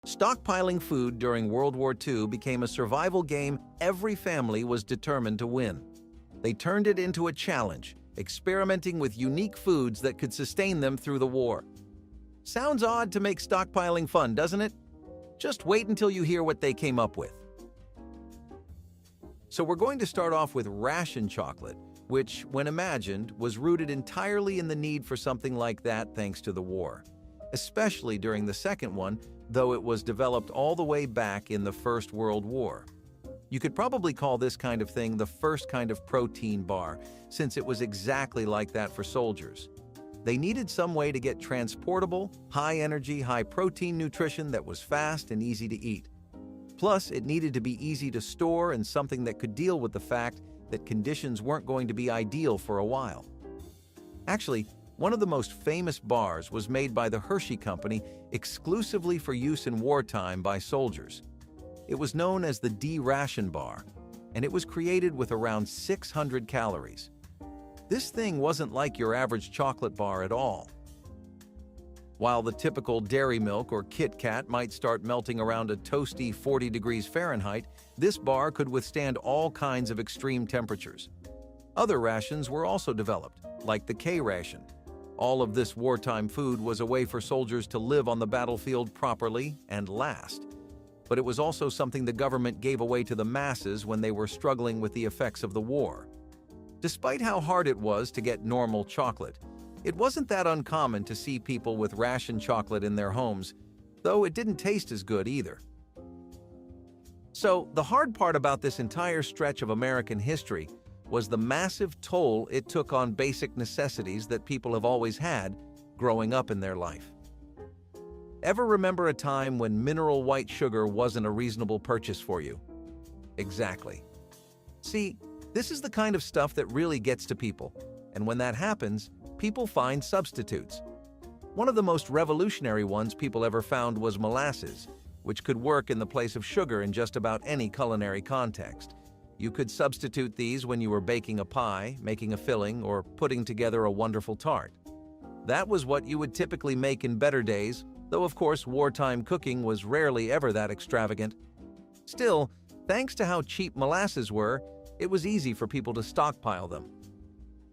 Stockpiling food during World War II became a survival game every family was determined to win. They turned it into a challenge, experimenting with unique foods that could sustain them through the war. Sounds odd to make stockpiling fun, doesn't it? Just wait until you hear what they came up with. So we're going to start off with Ration Chocolate, which, when imagined, was rooted entirely in the need for something like that thanks to the war. Especially during the second one, though it was developed all the way back in the First World War. You could probably call this kind of thing the first kind of protein bar, since it was exactly like that for soldiers. They needed some way to get transportable, high-energy, high-protein nutrition that was fast and easy to eat. Plus, it needed to be easy to store and something that could deal with the fact that conditions weren't going to be ideal for a while. Actually, one of the most famous bars was made by the Hershey Company exclusively for use in wartime by soldiers. It was known as the D-Ration bar, and it was created with around 600 calories. This thing wasn't like your average chocolate bar at all. While the typical Dairy Milk or Kit Kat might start melting around a toasty 40 degrees Fahrenheit, this bar could withstand all kinds of extreme temperatures. Other rations were also developed, like the K-ration. All of this wartime food was a way for soldiers to live on the battlefield properly and last. But it was also something the government gave away to the masses when they were struggling with the effects of the war. Despite how hard it was to get normal chocolate, it wasn't that uncommon to see people with ration chocolate in their homes, though it didn't taste as good either. So, the hard part about this entire stretch of American history was the massive toll it took on basic necessities that people have always had growing up in their life. Ever remember a time when mineral white sugar wasn't a reasonable purchase for you? Exactly. See, this is the kind of stuff that really gets to people, and when that happens, people find substitutes. One of the most revolutionary ones people ever found was molasses, which could work in the place of sugar in just about any culinary context. You could substitute these when you were baking a pie, making a filling, or putting together a wonderful tart. That was what you would typically make in better days, though of course wartime cooking was rarely ever that extravagant. Still, thanks to how cheap molasses were, it was easy for people to stockpile them.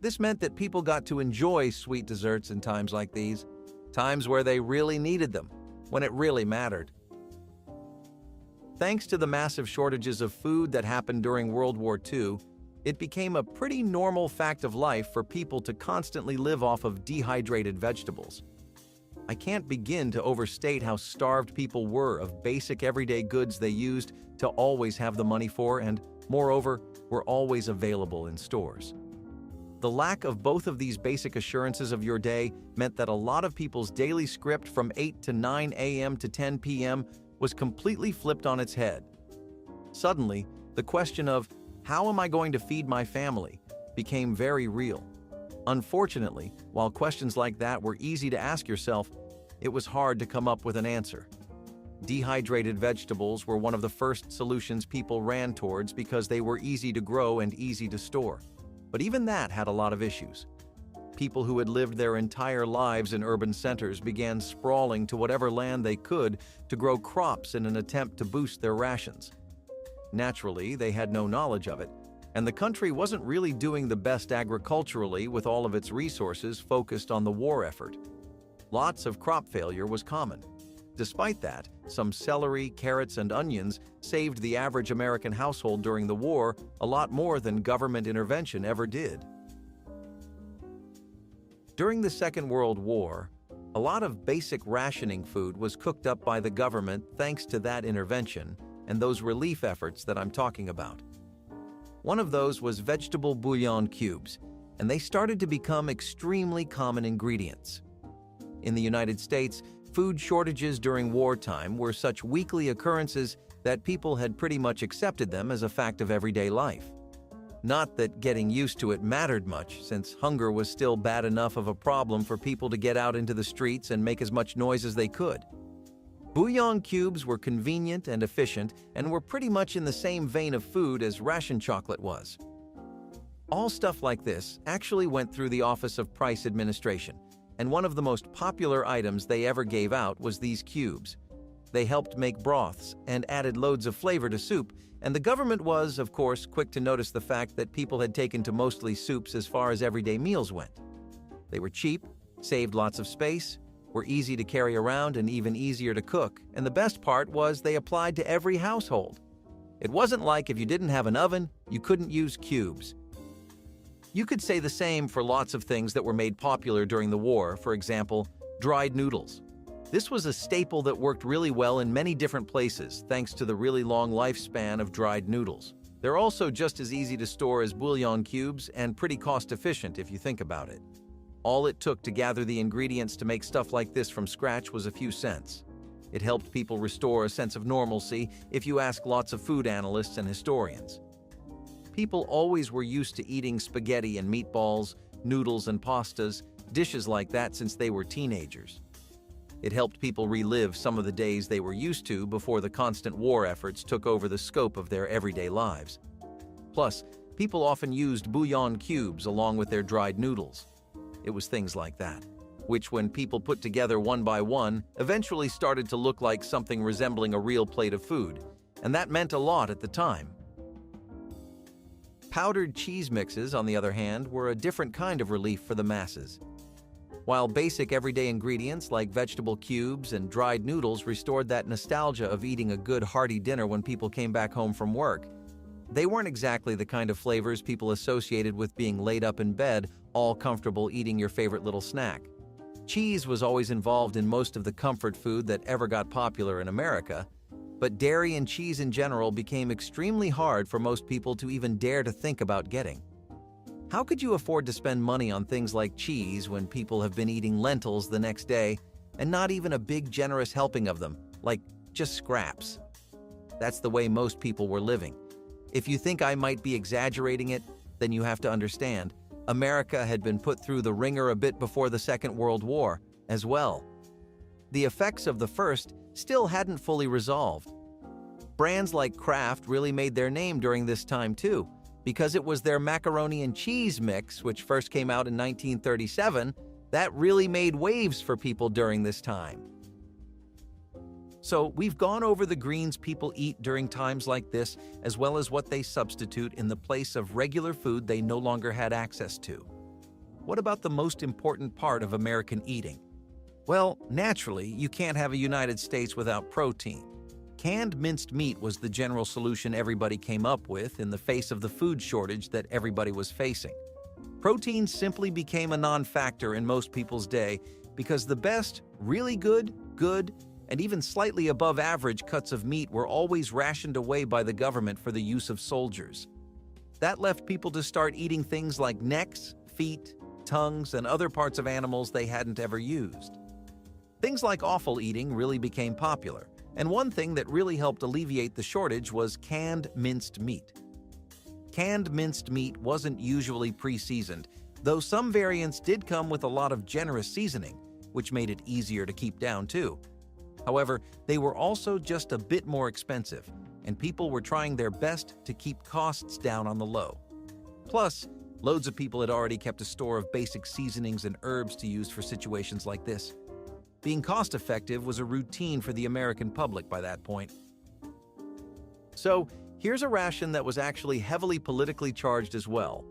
This meant that people got to enjoy sweet desserts in times like these, times where they really needed them, when it really mattered. Thanks to the massive shortages of food that happened during World War II, it became a pretty normal fact of life for people to constantly live off of dehydrated vegetables. I can't begin to overstate how starved people were of basic everyday goods they used to always have the money for and, moreover, were always available in stores. The lack of both of these basic assurances of your day meant that a lot of people's daily script from 8 to 9 a.m. to 10 p.m. was completely flipped on its head. Suddenly, the question of, how am I going to feed my family, became very real. Unfortunately, while questions like that were easy to ask yourself, it was hard to come up with an answer. Dehydrated vegetables were one of the first solutions people ran towards because they were easy to grow and easy to store. But even that had a lot of issues. People who had lived their entire lives in urban centers began sprawling to whatever land they could to grow crops in an attempt to boost their rations. Naturally, they had no knowledge of it, and the country wasn't really doing the best agriculturally with all of its resources focused on the war effort. Lots of crop failure was common. Despite that, some celery, carrots, and onions saved the average American household during the war a lot more than government intervention ever did. During the Second World War, a lot of basic rationing food was cooked up by the government thanks to that intervention and those relief efforts that I'm talking about. One of those was vegetable bouillon cubes, and they started to become extremely common ingredients. In the United States, food shortages during wartime were such weekly occurrences that people had pretty much accepted them as a fact of everyday life. Not that getting used to it mattered much, since hunger was still bad enough of a problem for people to get out into the streets and make as much noise as they could. Bouillon cubes were convenient and efficient and were pretty much in the same vein of food as ration chocolate was. All stuff like this actually went through the Office of Price Administration, and one of the most popular items they ever gave out was these cubes. They helped make broths and added loads of flavor to soup, and the government was, of course, quick to notice the fact that people had taken to mostly soups as far as everyday meals went. They were cheap, saved lots of space, were easy to carry around and even easier to cook, and the best part was they applied to every household. It wasn't like if you didn't have an oven, you couldn't use cubes. You could say the same for lots of things that were made popular during the war, for example, dried noodles. This was a staple that worked really well in many different places, thanks to the really long lifespan of dried noodles. They're also just as easy to store as bouillon cubes and pretty cost-efficient if you think about it. All it took to gather the ingredients to make stuff like this from scratch was a few cents. It helped people restore a sense of normalcy if you ask lots of food analysts and historians. People always were used to eating spaghetti and meatballs, noodles and pastas, dishes like that since they were teenagers. It helped people relive some of the days they were used to before the constant war efforts took over the scope of their everyday lives. Plus, people often used bouillon cubes along with their dried noodles. It was things like that, which when people put together one by one, eventually started to look like something resembling a real plate of food, and that meant a lot at the time. Powdered cheese mixes, on the other hand, were a different kind of relief for the masses. While basic everyday ingredients like vegetable cubes and dried noodles restored that nostalgia of eating a good hearty dinner when people came back home from work, they weren't exactly the kind of flavors people associated with being laid up in bed, all comfortable eating your favorite little snack. Cheese was always involved in most of the comfort food that ever got popular in America, but dairy and cheese in general became extremely hard for most people to even dare to think about getting. How could you afford to spend money on things like cheese when people have been eating lentils the next day and not even a big generous helping of them, like just scraps? That's the way most people were living. If you think I might be exaggerating it, then you have to understand, America had been put through the ringer a bit before the Second World War as well. The effects of the first still hadn't fully resolved. Brands like Kraft really made their name during this time too, because it was their macaroni and cheese mix, which first came out in 1937, that really made waves for people during this time. So we've gone over the greens people eat during times like this, as well as what they substitute in the place of regular food they no longer had access to. What about the most important part of American eating? Well, naturally, you can't have a United States without protein. Canned minced meat was the general solution everybody came up with in the face of the food shortage that everybody was facing. Protein simply became a non-factor in most people's day because the best, really good, and even slightly above average cuts of meat were always rationed away by the government for the use of soldiers. That left people to start eating things like necks, feet, tongues, and other parts of animals they hadn't ever used. Things like offal eating really became popular, and one thing that really helped alleviate the shortage was canned minced meat. Canned minced meat wasn't usually pre-seasoned, though some variants did come with a lot of generous seasoning, which made it easier to keep down too. However, they were also just a bit more expensive, and people were trying their best to keep costs down on the low. Plus, loads of people had already kept a store of basic seasonings and herbs to use for situations like this. Being cost-effective was a routine for the American public by that point. So, here's a ration that was actually heavily politically charged as well.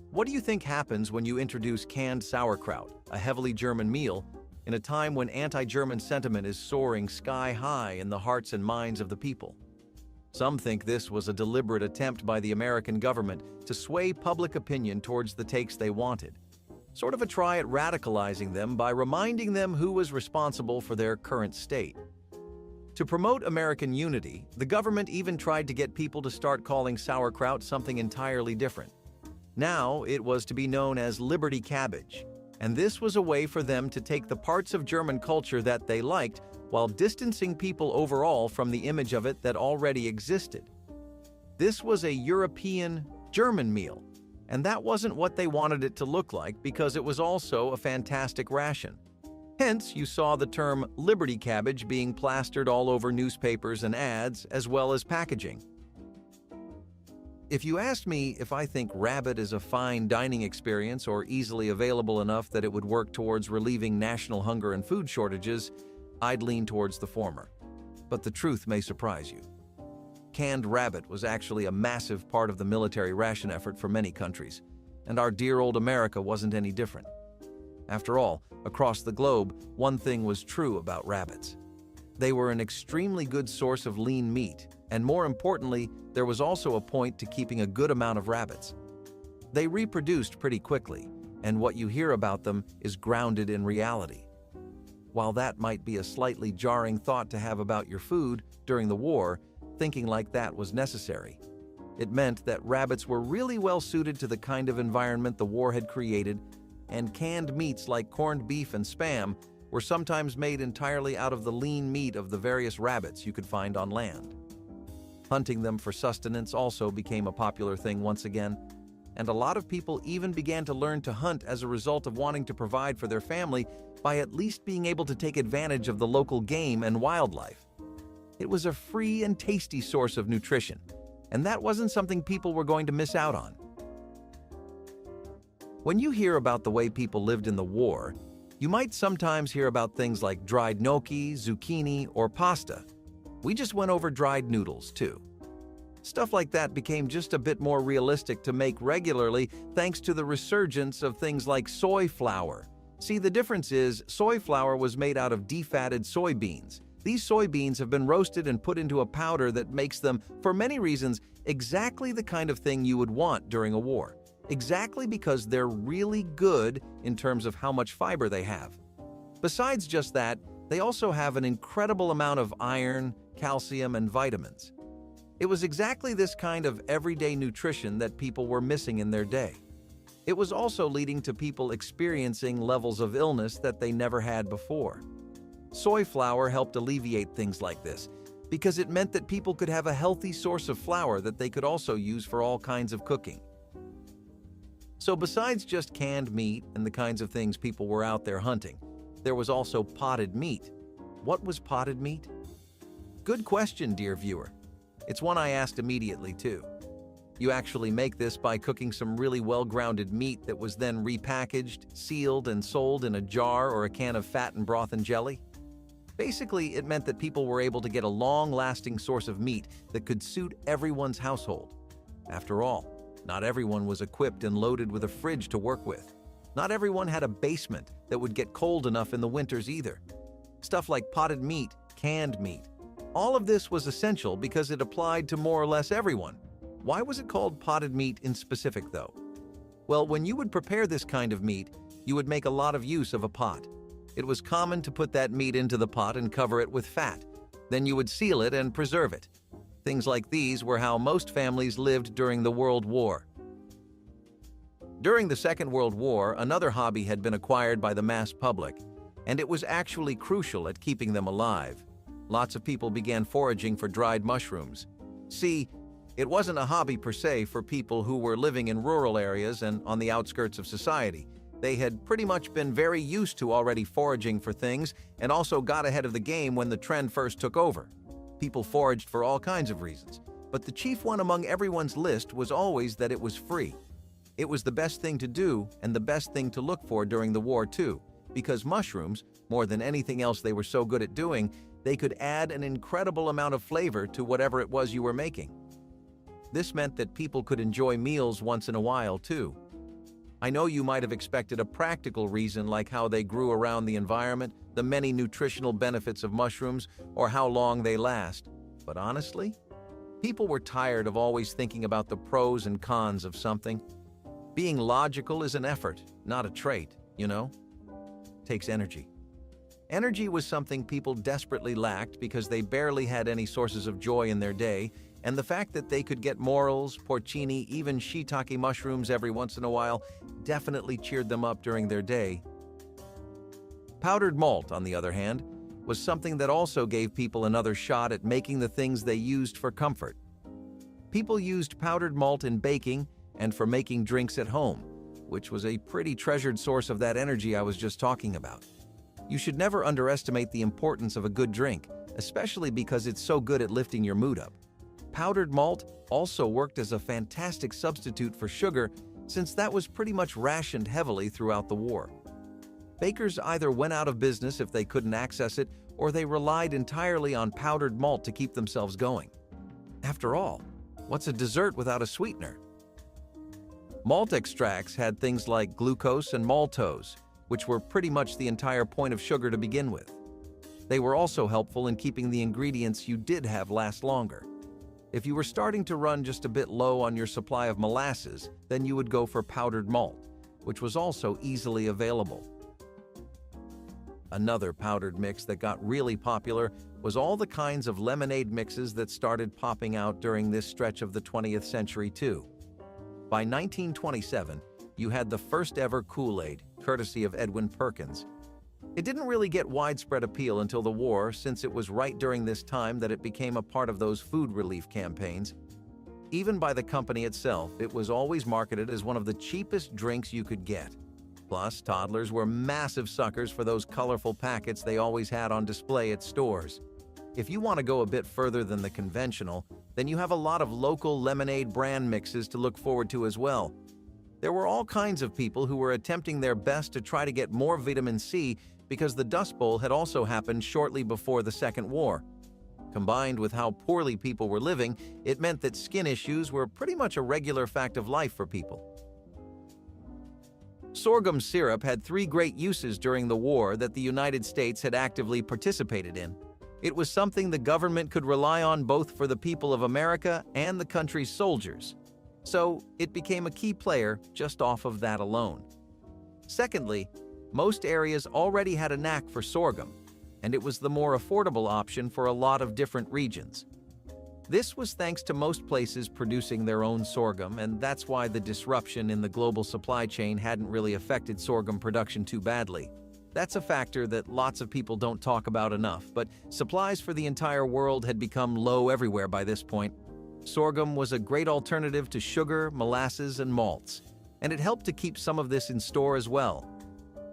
What do you think happens when you introduce canned sauerkraut, a heavily German meal, in a time when anti-German sentiment is soaring sky-high in the hearts and minds of the people? Some think this was a deliberate attempt by the American government to sway public opinion towards the takes they wanted. Sort of a try at radicalizing them by reminding them who was responsible for their current state. To promote American unity, the government even tried to get people to start calling sauerkraut something entirely different. Now it was to be known as Liberty cabbage, and this was a way for them to take the parts of German culture that they liked while distancing people overall from the image of it that already existed. This was a European German meal, and that wasn't what they wanted it to look like because it was also a fantastic ration. Hence, you saw the term Liberty cabbage being plastered all over newspapers and ads, as well as packaging. If you asked me if I think rabbit is a fine dining experience or easily available enough that it would work towards relieving national hunger and food shortages, I'd lean towards the former. but the truth may surprise you. Canned rabbit was actually a massive part of the military ration effort for many countries, and our dear old America wasn't any different. After all, across the globe, one thing was true about rabbits. They were an extremely good source of lean meat, and more importantly, there was also a point to keeping a good amount of rabbits. They reproduced pretty quickly, and what you hear about them is grounded in reality. While that might be a slightly jarring thought to have about your food during the war, thinking like that was necessary. It meant that rabbits were really well suited to the kind of environment the war had created, and canned meats like corned beef and Spam were sometimes made entirely out of the lean meat of the various rabbits you could find on land. Hunting them for sustenance also became a popular thing once again, and a lot of people even began to learn to hunt as a result of wanting to provide for their family by at least being able to take advantage of the local game and wildlife. It was a free and tasty source of nutrition, and that wasn't something people were going to miss out on. When you hear about the way people lived in the war, you might sometimes hear about things like dried gnocchi, zucchini, or pasta. We just went over dried noodles, too. Stuff like that became just a bit more realistic to make regularly thanks to the resurgence of things like soy flour. See, the difference is soy flour was made out of defatted soybeans. These soybeans have been roasted and put into a powder that makes them, for many reasons, exactly the kind of thing you would want during a war. Exactly because they're really good in terms of how much fiber they have. Besides just that, they also have an incredible amount of iron, calcium, and vitamins. It was exactly this kind of everyday nutrition that people were missing in their day. It was also leading to people experiencing levels of illness that they never had before. Soy flour helped alleviate things like this because it meant that people could have a healthy source of flour that they could also use for all kinds of cooking. So besides just canned meat and the kinds of things people were out there hunting, there was also potted meat. What was potted meat? Good question, dear viewer. It's one I asked immediately, too. You actually make this by cooking some really well-grounded meat that was then repackaged, sealed, and sold in a jar or a can of fat and broth and jelly. Basically, it meant that people were able to get a long-lasting source of meat that could suit everyone's household. After all, not everyone was equipped and loaded with a fridge to work with. Not everyone had a basement that would get cold enough in the winters either. Stuff like potted meat, canned meat. All of this was essential because it applied to more or less everyone. Why was it called potted meat in specific, though? Well, when you would prepare this kind of meat, you would make a lot of use of a pot. It was common to put that meat into the pot and cover it with fat. Then you would seal it and preserve it. Things like these were how most families lived during the World War. During the Second World War, another hobby had been acquired by the mass public, and it was actually crucial at keeping them alive. Lots of people began foraging for dried mushrooms. See, it wasn't a hobby per se for people who were living in rural areas and on the outskirts of society. They had pretty much been very used to already foraging for things and also got ahead of the game when the trend first took over. People foraged for all kinds of reasons, but the chief one among everyone's list was always that it was free. It was the best thing to do and the best thing to look for during the war too, because mushrooms, more than anything else they were so good at doing, they could add an incredible amount of flavor to whatever it was you were making. This meant that people could enjoy meals once in a while too. I know you might have expected a practical reason like how they grew around the environment, the many nutritional benefits of mushrooms, or how long they last. But honestly, people were tired of always thinking about the pros and cons of something. Being logical is an effort, not a trait, you know? Takes energy. Energy was something people desperately lacked because they barely had any sources of joy in their day, and the fact that they could get morels, porcini, even shiitake mushrooms every once in a while definitely cheered them up during their day. Powdered malt, on the other hand, was something that also gave people another shot at making the things they used for comfort. People used powdered malt in baking and for making drinks at home, which was a pretty treasured source of that energy I was just talking about. You should never underestimate the importance of a good drink, especially because it's so good at lifting your mood up. Powdered malt also worked as a fantastic substitute for sugar, since that was pretty much rationed heavily throughout the war. Bakers either went out of business if they couldn't access it, or they relied entirely on powdered malt to keep themselves going. After all, what's a dessert without a sweetener? Malt extracts had things like glucose and maltose, which were pretty much the entire point of sugar to begin with. They were also helpful in keeping the ingredients you did have last longer. If you were starting to run just a bit low on your supply of molasses, then you would go for powdered malt, which was also easily available. Another powdered mix that got really popular was all the kinds of lemonade mixes that started popping out during this stretch of the 20th century too. By 1927, you had the first ever Kool-Aid, courtesy of Edwin Perkins. It didn't really get widespread appeal until the war, since it was right during this time that it became a part of those food relief campaigns. Even by the company itself, it was always marketed as one of the cheapest drinks you could get. Plus, toddlers were massive suckers for those colorful packets they always had on display at stores. If you want to go a bit further than the conventional, then you have a lot of local lemonade brand mixes to look forward to as well. There were all kinds of people who were attempting their best to try to get more vitamin C because the Dust Bowl had also happened shortly before the Second War. Combined with how poorly people were living, it meant that skin issues were pretty much a regular fact of life for people. Sorghum syrup had 3 great uses during the war that the United States had actively participated in. It was something the government could rely on both for the people of America and the country's soldiers. So it became a key player just off of that alone. Secondly, most areas already had a knack for sorghum, and it was the more affordable option for a lot of different regions. This was thanks to most places producing their own sorghum, and that's why the disruption in the global supply chain hadn't really affected sorghum production too badly. That's a factor that lots of people don't talk about enough, but supplies for the entire world had become low everywhere by this point. Sorghum was a great alternative to sugar, molasses, and malts, and it helped to keep some of this in store as well.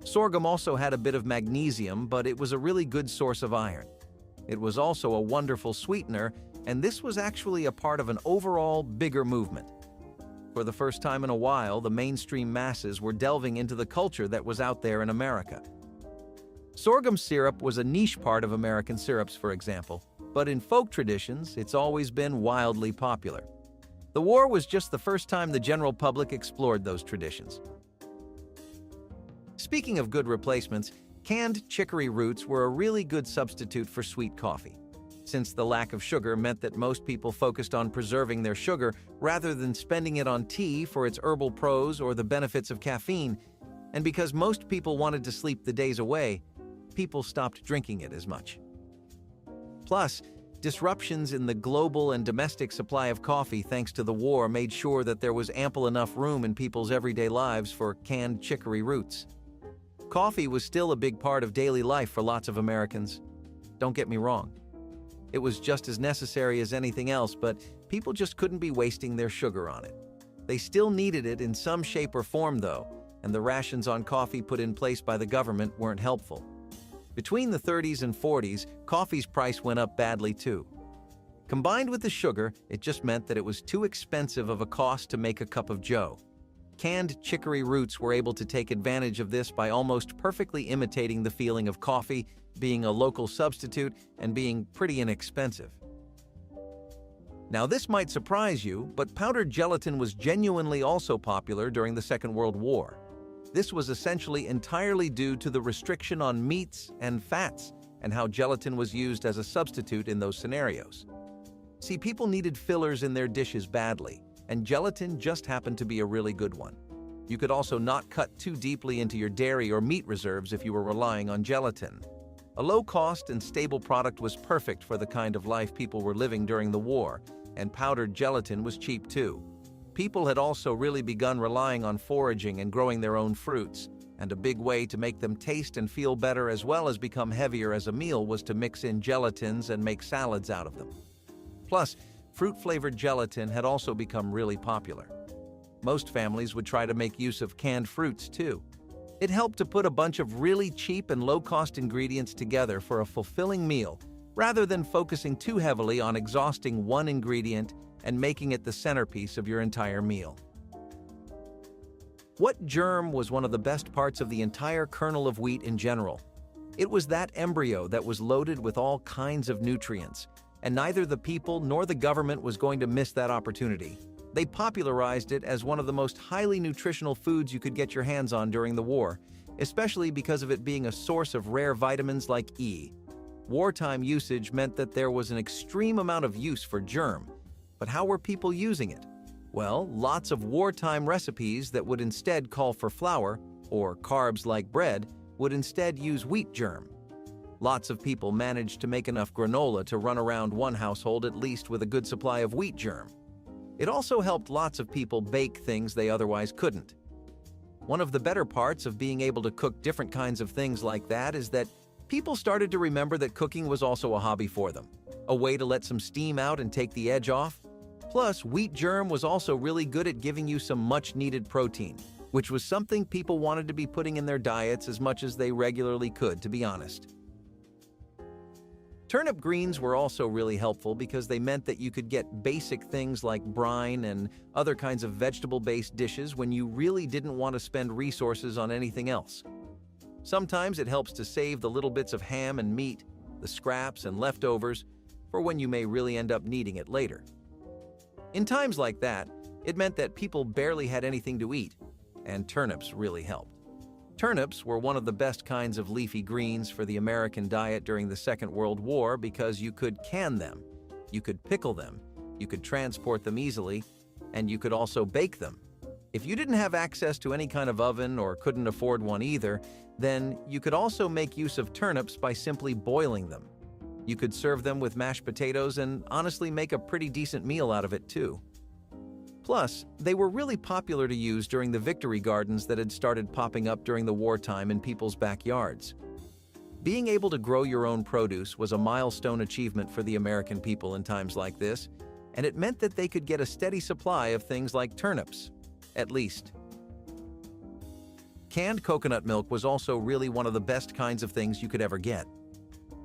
Sorghum also had a bit of magnesium, but it was a really good source of iron. It was also a wonderful sweetener, and this was actually a part of an overall bigger movement. For the first time in a while, the mainstream masses were delving into the culture that was out there in America. Sorghum syrup was a niche part of American syrups, for example, but in folk traditions, it's always been wildly popular. The war was just the first time the general public explored those traditions. Speaking of good replacements, canned chicory roots were a really good substitute for sweet coffee, since the lack of sugar meant that most people focused on preserving their sugar rather than spending it on tea for its herbal pros or the benefits of caffeine, and because most people wanted to sleep the days away, people stopped drinking it as much. Plus, disruptions in the global and domestic supply of coffee thanks to the war made sure that there was ample enough room in people's everyday lives for canned chicory roots. Coffee was still a big part of daily life for lots of Americans. Don't get me wrong. It was just as necessary as anything else, but people just couldn't be wasting their sugar on it. They still needed it in some shape or form, though, and the rations on coffee put in place by the government weren't helpful. Between the 30s and 40s, coffee's price went up badly too. Combined with the sugar, it just meant that it was too expensive of a cost to make a cup of joe. Canned chicory roots were able to take advantage of this by almost perfectly imitating the feeling of coffee, being a local substitute, and being pretty inexpensive. Now, this might surprise you, but powdered gelatin was genuinely also popular during the Second World War. This was essentially entirely due to the restriction on meats and fats and how gelatin was used as a substitute in those scenarios. See, people needed fillers in their dishes badly, and gelatin just happened to be a really good one. You could also not cut too deeply into your dairy or meat reserves if you were relying on gelatin. A low-cost and stable product was perfect for the kind of life people were living during the war, and powdered gelatin was cheap too. People had also really begun relying on foraging and growing their own fruits, and a big way to make them taste and feel better as well as become heavier as a meal was to mix in gelatins and make salads out of them. Plus, fruit-flavored gelatin had also become really popular. Most families would try to make use of canned fruits too. It helped to put a bunch of really cheap and low-cost ingredients together for a fulfilling meal, rather than focusing too heavily on exhausting one ingredient and making it the centerpiece of your entire meal. What germ was one of the best parts of the entire kernel of wheat in general? It was that embryo that was loaded with all kinds of nutrients, and neither the people nor the government was going to miss that opportunity. They popularized it as one of the most highly nutritional foods you could get your hands on during the war, especially because of it being a source of rare vitamins like E. Wartime usage meant that there was an extreme amount of use for germ. But how were people using it? Well, lots of wartime recipes that would instead call for flour, or carbs like bread, would instead use wheat germ. Lots of people managed to make enough granola to run around one household at least with a good supply of wheat germ. It also helped lots of people bake things they otherwise couldn't. One of the better parts of being able to cook different kinds of things like that is that people started to remember that cooking was also a hobby for them, a way to let some steam out and take the edge off. Plus, wheat germ was also really good at giving you some much-needed protein, which was something people wanted to be putting in their diets as much as they regularly could, to be honest. Turnip greens were also really helpful because they meant that you could get basic things like brine and other kinds of vegetable-based dishes when you really didn't want to spend resources on anything else. Sometimes it helps to save the little bits of ham and meat, the scraps and leftovers, for when you may really end up needing it later. In times like that, it meant that people barely had anything to eat, and turnips really helped. Turnips were one of the best kinds of leafy greens for the American diet during the Second World War because you could can them, you could pickle them, you could transport them easily, and you could also bake them. If you didn't have access to any kind of oven or couldn't afford one either, then you could also make use of turnips by simply boiling them. You could serve them with mashed potatoes and honestly make a pretty decent meal out of it too. Plus, they were really popular to use during the victory gardens that had started popping up during the wartime in people's backyards. Being able to grow your own produce was a milestone achievement for the American people in times like this, and it meant that they could get a steady supply of things like turnips, at least. Canned coconut milk was also really one of the best kinds of things you could ever get.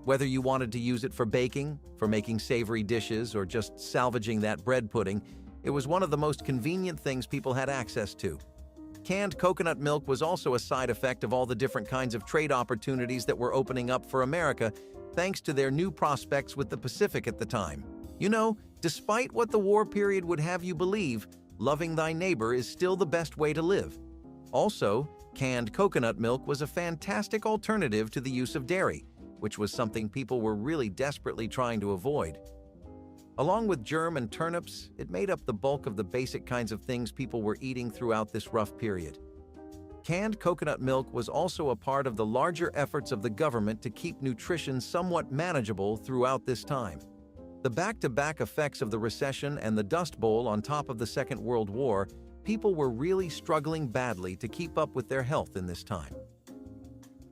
Whether you wanted to use it for baking, for making savory dishes, or just salvaging that bread pudding, it was one of the most convenient things people had access to. Canned coconut milk was also a side effect of all the different kinds of trade opportunities that were opening up for America thanks to their new prospects with the Pacific at the time. You know, despite what the war period would have you believe, loving thy neighbor is still the best way to live. Also, canned coconut milk was a fantastic alternative to the use of dairy, which was something people were really desperately trying to avoid. Along with germ and turnips, it made up the bulk of the basic kinds of things people were eating throughout this rough period. Canned coconut milk was also a part of the larger efforts of the government to keep nutrition somewhat manageable throughout this time. The back-to-back effects of the recession and the Dust Bowl on top of the Second World War, people were really struggling badly to keep up with their health in this time.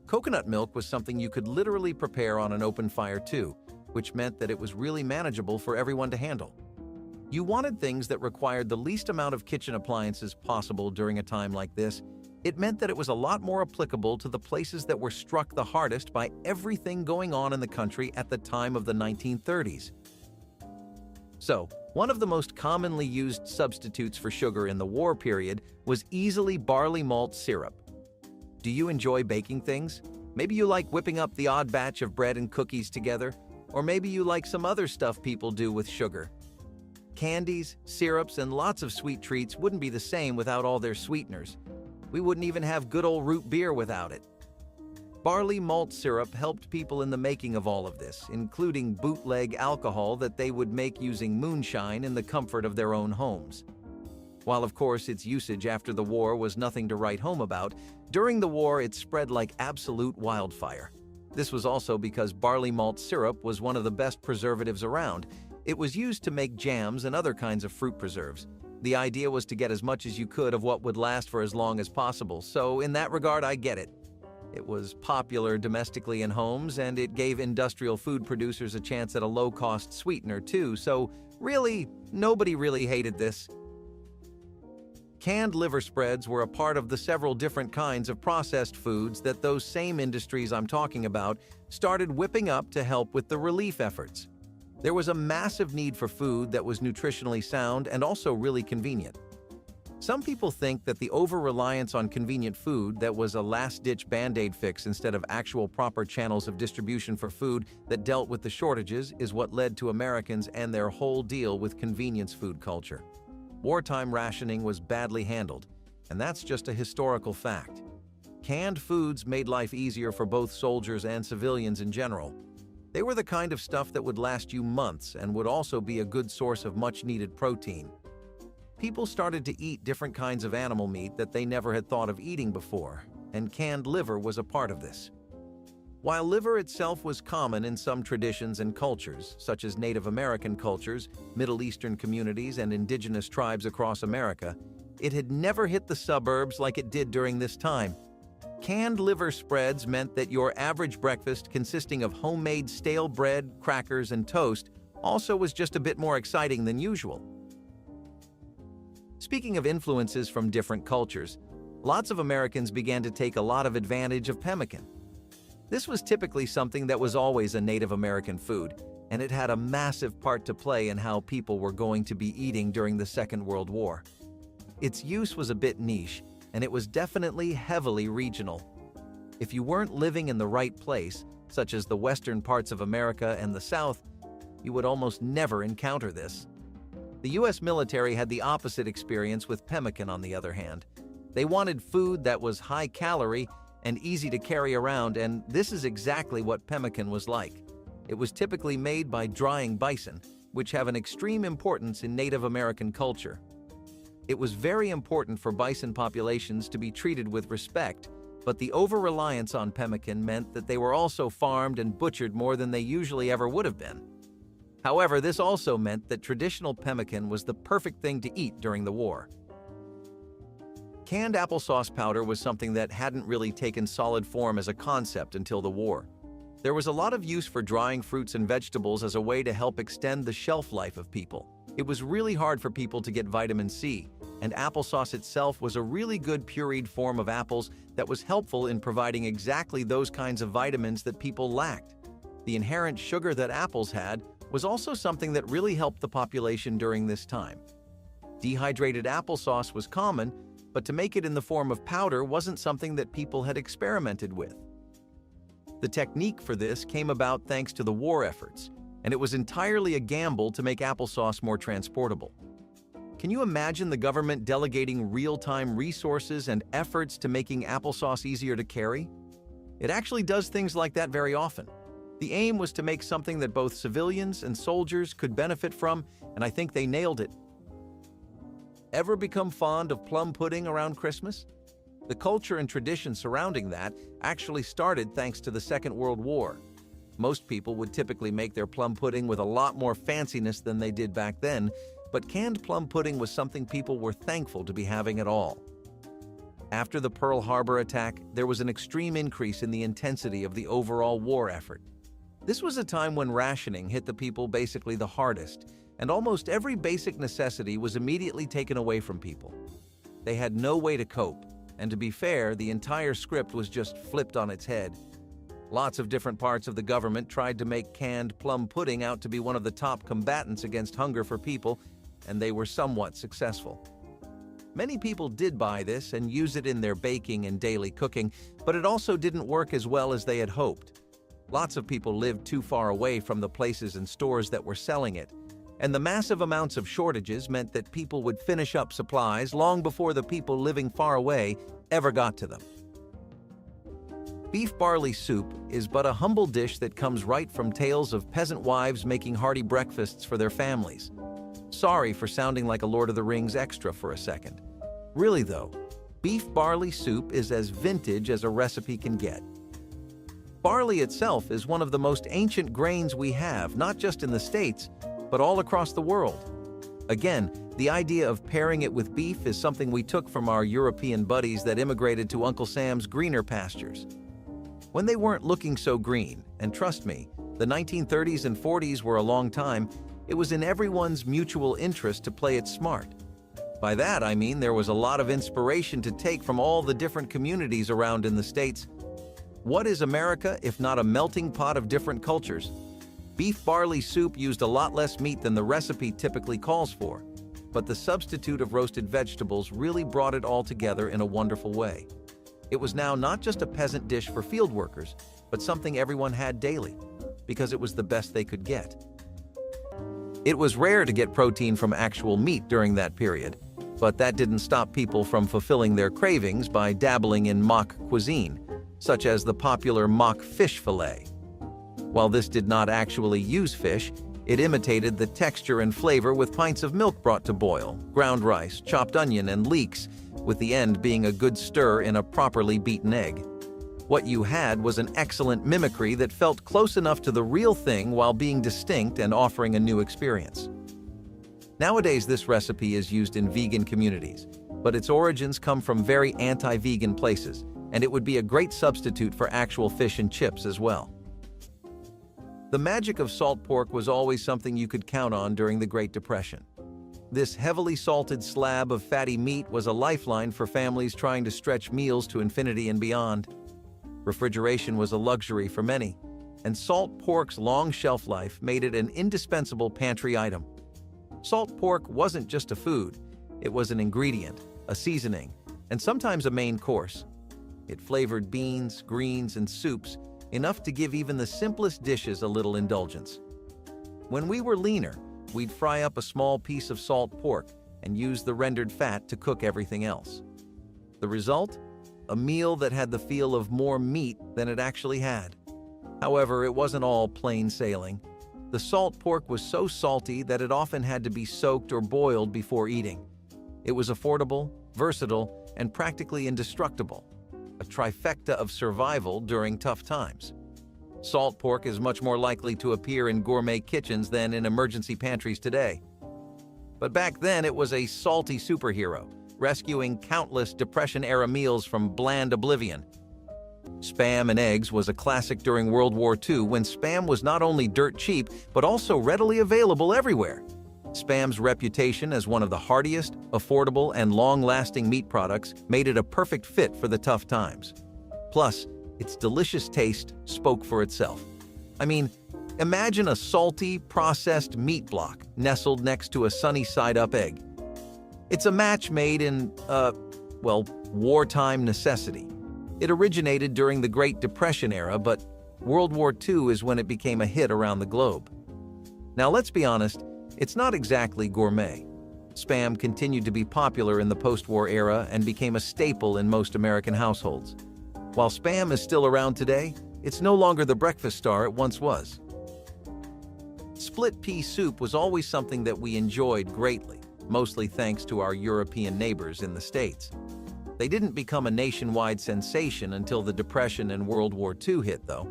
Coconut milk was something you could literally prepare on an open fire too, which meant that it was really manageable for everyone to handle. You wanted things that required the least amount of kitchen appliances possible during a time like this. It meant that it was a lot more applicable to the places that were struck the hardest by everything going on in the country at the time of the 1930s. So, one of the most commonly used substitutes for sugar in the war period was easily barley malt syrup. Do you enjoy baking things? Maybe you like whipping up the odd batch of bread and cookies together, or maybe you like some other stuff people do with sugar. Candies, syrups, and lots of sweet treats wouldn't be the same without all their sweeteners. We wouldn't even have good old root beer without it. Barley malt syrup helped people in the making of all of this, including bootleg alcohol that they would make using moonshine in the comfort of their own homes. While of course its usage after the war was nothing to write home about, during the war it spread like absolute wildfire. This was also because barley malt syrup was one of the best preservatives around. It was used to make jams and other kinds of fruit preserves. The idea was to get as much as you could of what would last for as long as possible, so in that regard I get it. It was popular domestically in homes, and it gave industrial food producers a chance at a low-cost sweetener too, so really, nobody really hated this. Canned liver spreads were a part of the several different kinds of processed foods that those same industries I'm talking about started whipping up to help with the relief efforts. There was a massive need for food that was nutritionally sound and also really convenient. Some people think that the over-reliance on convenient food that was a last-ditch Band-Aid fix instead of actual proper channels of distribution for food that dealt with the shortages is what led to Americans and their whole deal with convenience food culture. Wartime rationing was badly handled, and that's just a historical fact. Canned foods made life easier for both soldiers and civilians in general. They were the kind of stuff that would last you months and would also be a good source of much-needed protein. People started to eat different kinds of animal meat that they never had thought of eating before, and canned liver was a part of this. While liver itself was common in some traditions and cultures, such as Native American cultures, Middle Eastern communities, and indigenous tribes across America, it had never hit the suburbs like it did during this time. Canned liver spreads meant that your average breakfast consisting of homemade stale bread, crackers, and toast also was just a bit more exciting than usual. Speaking of influences from different cultures, lots of Americans began to take a lot of advantage of pemmican. This was typically something that was always a Native American food, and it had a massive part to play in how people were going to be eating during the Second World War. Its use was a bit niche, and it was definitely heavily regional. If you weren't living in the right place, such as the western parts of America and the South, you would almost never encounter this. The U.S. military had the opposite experience with pemmican, on the other hand. They wanted food that was high-calorie and easy to carry around, and this is exactly what pemmican was like. It was typically made by drying bison, which have an extreme importance in Native American culture. It was very important for bison populations to be treated with respect, but the over-reliance on pemmican meant that they were also farmed and butchered more than they usually ever would have been. However, this also meant that traditional pemmican was the perfect thing to eat during the war. Canned applesauce powder was something that hadn't really taken solid form as a concept until the war. There was a lot of use for drying fruits and vegetables as a way to help extend the shelf life of people. It was really hard for people to get vitamin C, and applesauce itself was a really good pureed form of apples that was helpful in providing exactly those kinds of vitamins that people lacked. The inherent sugar that apples had was also something that really helped the population during this time. Dehydrated applesauce was common, but to make it in the form of powder wasn't something that people had experimented with. The technique for this came about thanks to the war efforts, and it was entirely a gamble to make applesauce more transportable. Can you imagine the government delegating real-time resources and efforts to making applesauce easier to carry? It actually does things like that very often. The aim was to make something that both civilians and soldiers could benefit from, and I think they nailed it. Ever become fond of plum pudding around Christmas? The culture and tradition surrounding that actually started thanks to the Second World War. Most people would typically make their plum pudding with a lot more fanciness than they did back then, but canned plum pudding was something people were thankful to be having at all. After the Pearl Harbor attack, there was an extreme increase in the intensity of the overall war effort. This was a time when rationing hit the people basically the hardest, and almost every basic necessity was immediately taken away from people. They had no way to cope, and to be fair, the entire script was just flipped on its head. Lots of different parts of the government tried to make canned plum pudding out to be one of the top combatants against hunger for people, and they were somewhat successful. Many people did buy this and use it in their baking and daily cooking, but it also didn't work as well as they had hoped. Lots of people lived too far away from the places and stores that were selling it, and the massive amounts of shortages meant that people would finish up supplies long before the people living far away ever got to them. Beef barley soup is but a humble dish that comes right from tales of peasant wives making hearty breakfasts for their families. Sorry for sounding like a Lord of the Rings extra for a second. Really though, beef barley soup is as vintage as a recipe can get. Barley itself is one of the most ancient grains we have, not just in the States, but all across the world. Again, the idea of pairing it with beef is something we took from our European buddies that immigrated to Uncle Sam's greener pastures. When they weren't looking so green, and trust me, the 1930s and 40s were a long time, it was in everyone's mutual interest to play it smart. By that I mean there was a lot of inspiration to take from all the different communities around in the States. What is America if not a melting pot of different cultures? Beef barley soup used a lot less meat than the recipe typically calls for. but the substitute of roasted vegetables really brought it all together in a wonderful way. It was now not just a peasant dish for field workers, but something everyone had daily, because it was the best they could get. It was rare to get protein from actual meat during that period, but that didn't stop people from fulfilling their cravings by dabbling in mock cuisine, such as the popular mock fish fillet. While this did not actually use fish, it imitated the texture and flavor with pints of milk brought to boil, ground rice, chopped onion, and leeks, with the end being a good stir in a properly beaten egg. What you had was an excellent mimicry that felt close enough to the real thing while being distinct and offering a new experience. Nowadays, this recipe is used in vegan communities, but its origins come from very anti-vegan places, and it would be a great substitute for actual fish and chips as well. The magic of salt pork was always something you could count on during the Great Depression. This heavily salted slab of fatty meat was a lifeline for families trying to stretch meals to infinity and beyond. Refrigeration was a luxury for many, and salt pork's long shelf life made it an indispensable pantry item. Salt pork wasn't just a food, it was an ingredient, a seasoning, and sometimes a main course. It flavored beans, greens, and soups, enough to give even the simplest dishes a little indulgence. When we were leaner, we'd fry up a small piece of salt pork and use the rendered fat to cook everything else. The result? A meal that had the feel of more meat than it actually had. However, it wasn't all plain sailing. The salt pork was so salty that it often had to be soaked or boiled before eating. It was affordable, versatile, and practically indestructible, a trifecta of survival during tough times. Salt pork is much more likely to appear in gourmet kitchens than in emergency pantries today. But back then, it was a salty superhero, rescuing countless Depression-era meals from bland oblivion. Spam and eggs was a classic during World War II when Spam was not only dirt cheap, but also readily available everywhere. Spam's reputation as one of the heartiest, affordable, and long-lasting meat products made it a perfect fit for the tough times. Plus, its delicious taste spoke for itself. I mean, imagine a salty, processed meat block nestled next to a sunny-side-up egg. It's a match made in, wartime necessity. It originated during the Great Depression era, but World War II is when it became a hit around the globe. Now, let's be honest, it's not exactly gourmet. Spam continued to be popular in the post-war era and became a staple in most American households. While Spam is still around today, it's no longer the breakfast star it once was. Split pea soup was always something that we enjoyed greatly, mostly thanks to our European neighbors in the States. They didn't become a nationwide sensation until the Depression and World War II hit, though.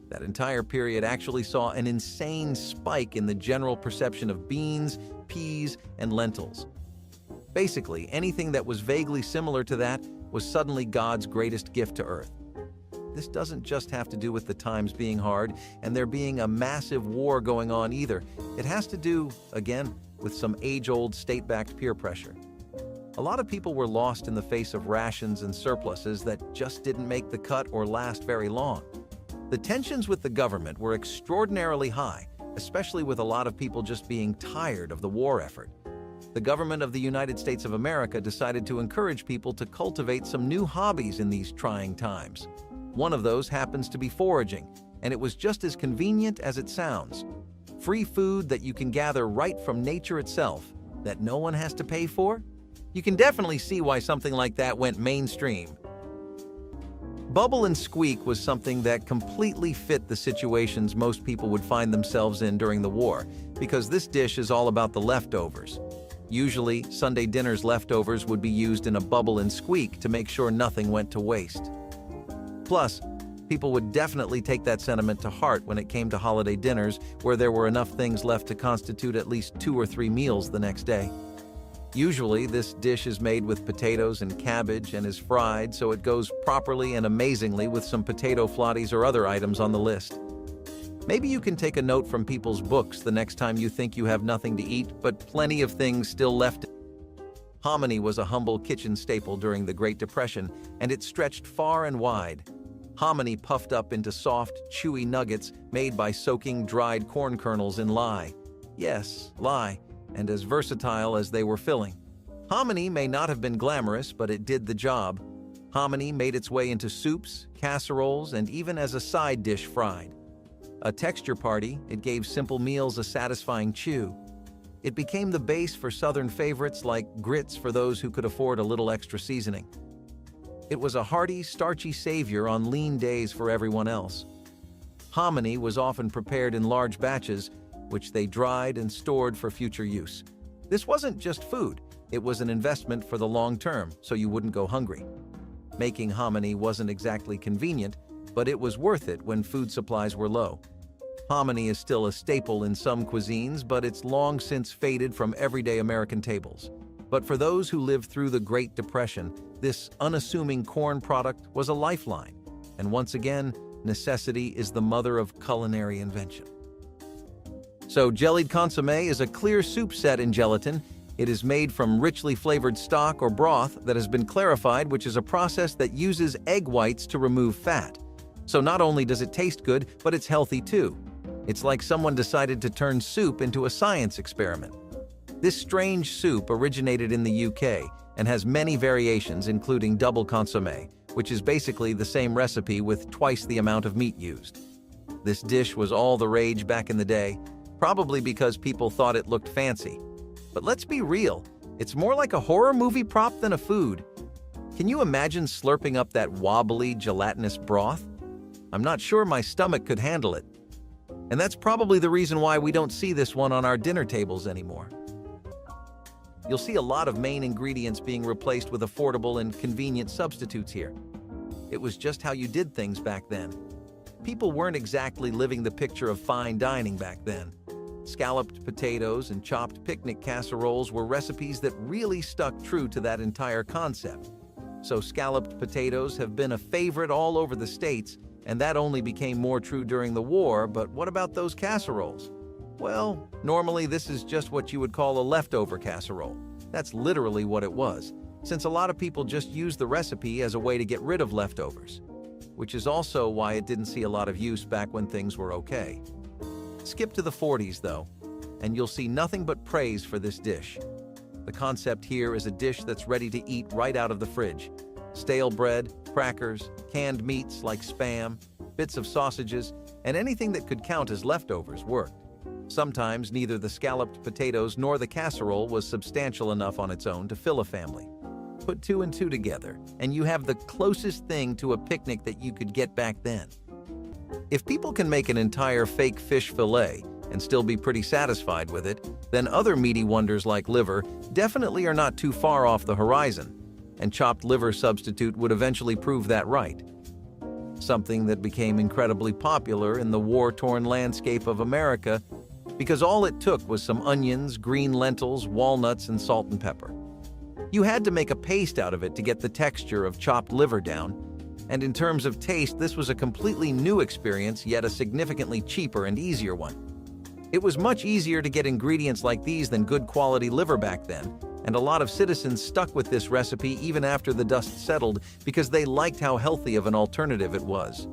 That entire period actually saw an insane spike in the general perception of beans, peas, and lentils. Basically, anything that was vaguely similar to that was suddenly God's greatest gift to Earth. This doesn't just have to do with the times being hard and there being a massive war going on either. It has to do, again, with some age-old state-backed peer pressure. A lot of people were lost in the face of rations and surpluses that just didn't make the cut or last very long. The tensions with the government were extraordinarily high, especially with a lot of people just being tired of the war effort. The government of the United States of America decided to encourage people to cultivate some new hobbies in these trying times. One of those happens to be foraging, and it was just as convenient as it sounds. Free food that you can gather right from nature itself, that no one has to pay for? You can definitely see why something like that went mainstream. Bubble and Squeak was something that completely fit the situations most people would find themselves in during the war, because this dish is all about the leftovers. Usually, Sunday dinner's leftovers would be used in a bubble and Squeak to make sure nothing went to waste. Plus, people would definitely take that sentiment to heart when it came to holiday dinners where there were enough things left to constitute at least 2 or 3 meals the next day. Usually, this dish is made with potatoes and cabbage and is fried, so it goes properly and amazingly with some potato flotties or other items on the list. Maybe you can take a note from people's books the next time you think you have nothing to eat, but plenty of things still left. Hominy was a humble kitchen staple during the Great Depression, and it stretched far and wide. Hominy puffed up into soft, chewy nuggets made by soaking dried corn kernels in lye. Yes, lye. and as versatile as they were filling. Hominy may not have been glamorous, but it did the job. Hominy made its way into soups, casseroles, and even as a side dish fried. A texture party, it gave simple meals a satisfying chew. It became the base for Southern favorites like grits for those who could afford a little extra seasoning. It was a hearty, starchy savior on lean days for everyone else. Hominy was often prepared in large batches, which they dried and stored for future use. This wasn't just food, it was an investment for the long term, so you wouldn't go hungry. Making hominy wasn't exactly convenient, but it was worth it when food supplies were low. Hominy is still a staple in some cuisines, but it's long since faded from everyday American tables. But for those who lived through the Great Depression, this unassuming corn product was a lifeline. And once again, necessity is the mother of culinary invention. So, Jellied Consomme is a clear soup set in gelatin. It is made from richly flavored stock or broth that has been clarified, which is a process that uses egg whites to remove fat. So not only does it taste good, but it's healthy too. It's like someone decided to turn soup into a science experiment. This strange soup originated in the UK and has many variations, including double consomme, which is basically the same recipe with twice the amount of meat used. This dish was all the rage back in the day, probably because people thought it looked fancy. But let's be real, it's more like a horror movie prop than a food. Can you imagine slurping up that wobbly, gelatinous broth? I'm not sure my stomach could handle it. And that's probably the reason why we don't see this one on our dinner tables anymore. You'll see a lot of main ingredients being replaced with affordable and convenient substitutes here. It was just how you did things back then. People weren't exactly living the picture of fine dining back then. Scalloped potatoes and chopped picnic casseroles were recipes that really stuck true to that entire concept. So scalloped potatoes have been a favorite all over the States, and that only became more true during the war, but what about those casseroles? Well, normally this is just what you would call a leftover casserole. That's literally what it was, since a lot of people just used the recipe as a way to get rid of leftovers, which is also why it didn't see a lot of use back when things were okay. Skip to the 40s though, and you'll see nothing but praise for this dish. The concept here is a dish that's ready to eat right out of the fridge. Stale bread, crackers, canned meats like Spam, bits of sausages, and anything that could count as leftovers worked. Sometimes neither the scalloped potatoes nor the casserole was substantial enough on its own to fill a family. Put two and two together, and you have the closest thing to a picnic that you could get back then. If people can make an entire fake fish fillet and still be pretty satisfied with it, then other meaty wonders like liver definitely are not too far off the horizon, and chopped liver substitute would eventually prove that right. Something that became incredibly popular in the war-torn landscape of America because all it took was some onions, green lentils, walnuts, and salt and pepper. You had to make a paste out of it to get the texture of chopped liver down, and in terms of taste, this was a completely new experience, yet a significantly cheaper and easier one. It was much easier to get ingredients like these than good quality liver back then, and a lot of citizens stuck with this recipe even after the dust settled because they liked how healthy of an alternative it was.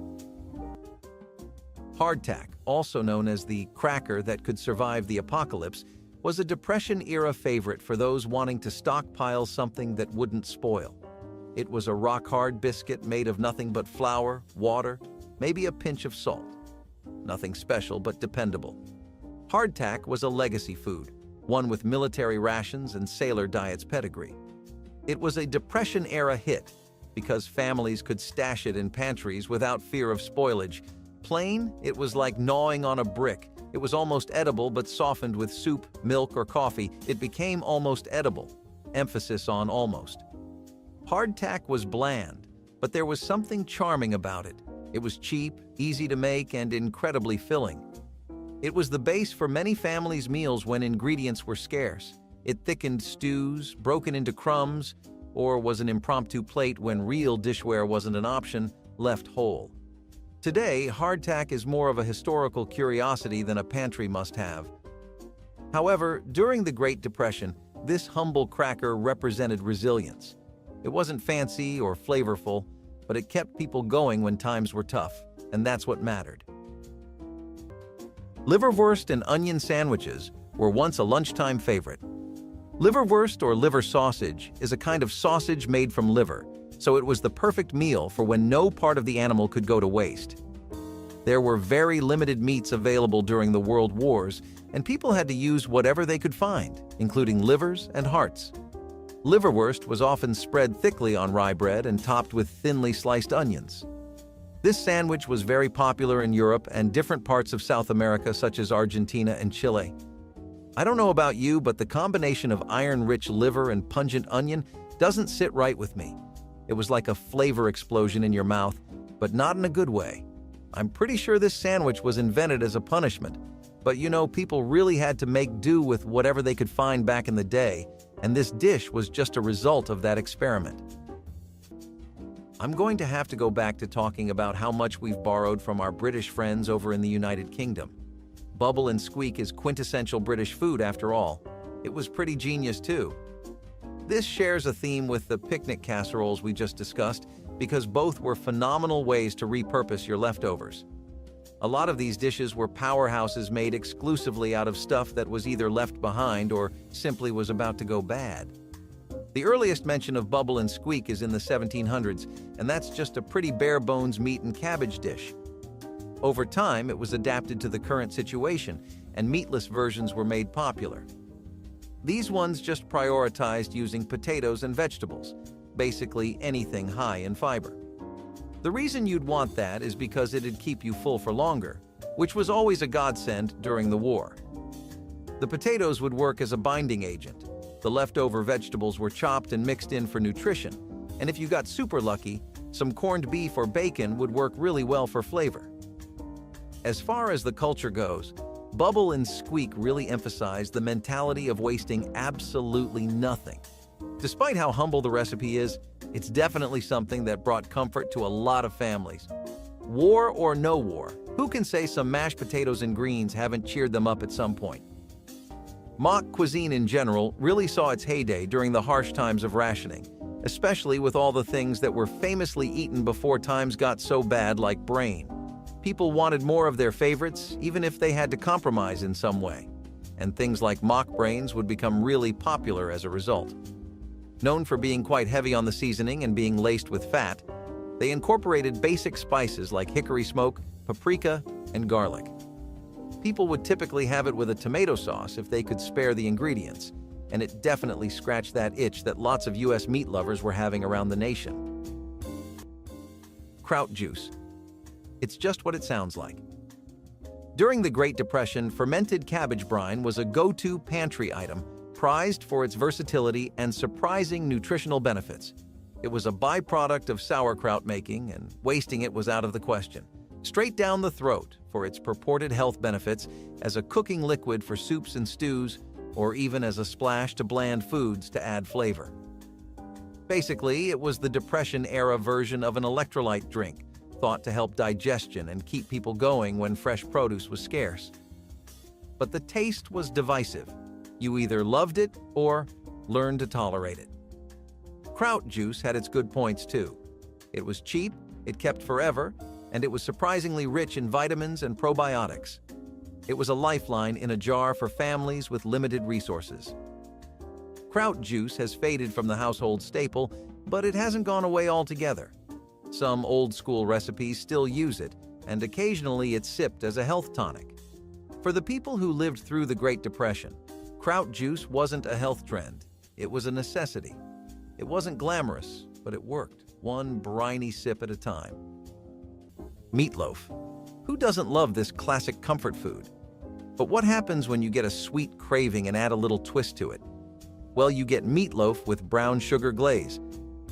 Hardtack, also known as the cracker that could survive the apocalypse, was a Depression-era favorite for those wanting to stockpile something that wouldn't spoil. It was a rock-hard biscuit made of nothing but flour, water, maybe a pinch of salt. Nothing special, but dependable. Hardtack was a legacy food, one with military rations and sailor diets pedigree. It was a Depression-era hit because families could stash it in pantries without fear of spoilage. Plain, it was like gnawing on a brick. It was almost edible, but softened with soup, milk, or coffee, it became almost edible. Emphasis on almost. Hardtack was bland, but there was something charming about it. It was cheap, easy to make, and incredibly filling. It was the base for many families' meals when ingredients were scarce. It thickened stews, broken into crumbs, or was an impromptu plate when real dishware wasn't an option, left whole. Today, hardtack is more of a historical curiosity than a pantry must-have. However, during the Great Depression, this humble cracker represented resilience. It wasn't fancy or flavorful, but it kept people going when times were tough, and that's what mattered. Liverwurst and onion sandwiches were once a lunchtime favorite. Liverwurst or liver sausage is a kind of sausage made from liver, so it was the perfect meal for when no part of the animal could go to waste. There were very limited meats available during the World Wars, and people had to use whatever they could find, including livers and hearts. Liverwurst was often spread thickly on rye bread and topped with thinly sliced onions. This sandwich was very popular in Europe and different parts of South America, such as Argentina and Chile. I don't know about you, but the combination of iron-rich liver and pungent onion doesn't sit right with me. It was like a flavor explosion in your mouth, but not in a good way. I'm pretty sure this sandwich was invented as a punishment, but people really had to make do with whatever they could find back in the day, and this dish was just a result of that experiment. I'm going to have to go back to talking about how much we've borrowed from our British friends over in the United Kingdom. Bubble and Squeak is quintessential British food after all. It was pretty genius too. This shares a theme with the picnic casseroles we just discussed because both were phenomenal ways to repurpose your leftovers. A lot of these dishes were powerhouses made exclusively out of stuff that was either left behind or simply was about to go bad. The earliest mention of Bubble and Squeak is in the 1700s, and that's just a pretty bare-bones meat and cabbage dish. Over time, it was adapted to the current situation, and meatless versions were made popular. These ones just prioritized using potatoes and vegetables, basically anything high in fiber. The reason you'd want that is because it'd keep you full for longer, which was always a godsend during the war. The potatoes would work as a binding agent. The leftover vegetables were chopped and mixed in for nutrition, and if you got super lucky, some corned beef or bacon would work really well for flavor. As far as the culture goes, Bubble and Squeak really emphasized the mentality of wasting absolutely nothing. Despite how humble the recipe is, it's definitely something that brought comfort to a lot of families. War or no war, who can say some mashed potatoes and greens haven't cheered them up at some point? Mock cuisine in general really saw its heyday during the harsh times of rationing, especially with all the things that were famously eaten before times got so bad, like brain. People wanted more of their favorites, even if they had to compromise in some way, and things like mock brains would become really popular as a result. Known for being quite heavy on the seasoning and being laced with fat, they incorporated basic spices like hickory smoke, paprika, and garlic. People would typically have it with a tomato sauce if they could spare the ingredients, and it definitely scratched that itch that lots of US meat lovers were having around the nation. Kraut juice. It's just what it sounds like. During the Great Depression, fermented cabbage brine was a go-to pantry item, prized for its versatility and surprising nutritional benefits. It was a byproduct of sauerkraut making, and wasting it was out of the question. Straight down the throat for its purported health benefits as a cooking liquid for soups and stews, or even as a splash to bland foods to add flavor. Basically, it was the Depression-era version of an electrolyte drink, thought to help digestion and keep people going when fresh produce was scarce. But the taste was divisive. You either loved it or learned to tolerate it. Kraut juice had its good points too. It was cheap, it kept forever, and it was surprisingly rich in vitamins and probiotics. It was a lifeline in a jar for families with limited resources. Kraut juice has faded from the household staple, but it hasn't gone away altogether. Some old-school recipes still use it, and occasionally it's sipped as a health tonic. For the people who lived through the Great Depression, Kraut juice wasn't a health trend. It was a necessity. It wasn't glamorous, but it worked, one briny sip at a time. Meatloaf. Who doesn't love this classic comfort food? But what happens when you get a sweet craving and add a little twist to it? Well, you get meatloaf with brown sugar glaze.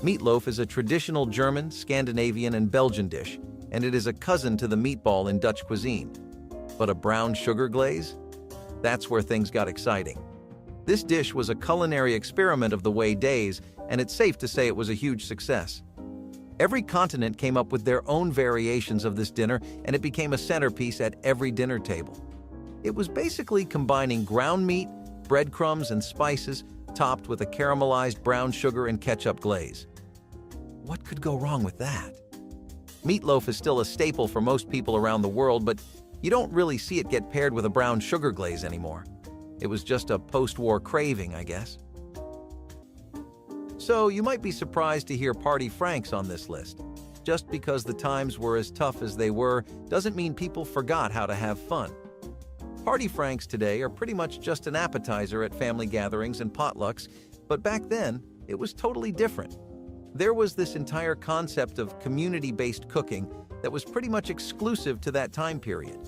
Meatloaf is a traditional German, Scandinavian, and Belgian dish, and it is a cousin to the meatball in Dutch cuisine. But a brown sugar glaze? That's where things got exciting. This dish was a culinary experiment of the way days, and it's safe to say it was a huge success. Every continent came up with their own variations of this dinner, and it became a centerpiece at every dinner table. It was basically combining ground meat, breadcrumbs, and spices, topped with a caramelized brown sugar and ketchup glaze. What could go wrong with that? Meatloaf is still a staple for most people around the world, but you don't really see it get paired with a brown sugar glaze anymore. It was just a post-war craving, I guess. So you might be surprised to hear party franks on this list. Just because the times were as tough as they were doesn't mean people forgot how to have fun. Party franks today are pretty much just an appetizer at family gatherings and potlucks, but back then, it was totally different. There was this entire concept of community-based cooking that was pretty much exclusive to that time period.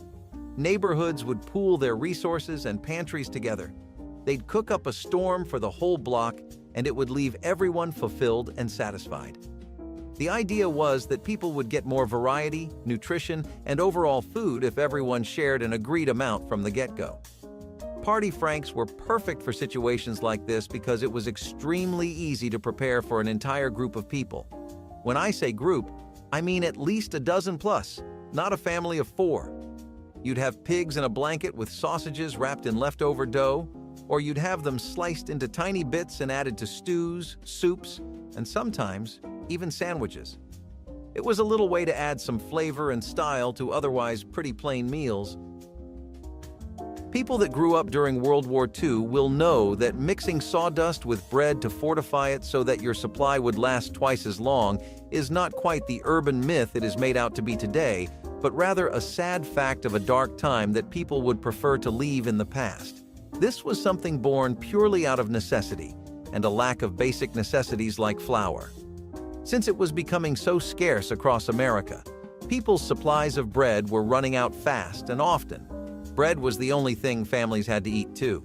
Neighborhoods would pool their resources and pantries together. They'd cook up a storm for the whole block, and it would leave everyone fulfilled and satisfied. The idea was that people would get more variety, nutrition, and overall food if everyone shared an agreed amount from the get-go. Party franks were perfect for situations like this because it was extremely easy to prepare for an entire group of people. When I say group, I mean at least a dozen plus, not a family of 4. You'd have pigs in a blanket with sausages wrapped in leftover dough, or you'd have them sliced into tiny bits and added to stews, soups, and sometimes even sandwiches. It was a little way to add some flavor and style to otherwise pretty plain meals. People that grew up during World War II will know that mixing sawdust with bread to fortify it so that your supply would last twice as long is not quite the urban myth it is made out to be today, but rather a sad fact of a dark time that people would prefer to leave in the past. This was something born purely out of necessity and a lack of basic necessities like flour. Since it was becoming so scarce across America, people's supplies of bread were running out fast and often. Bread was the only thing families had to eat too.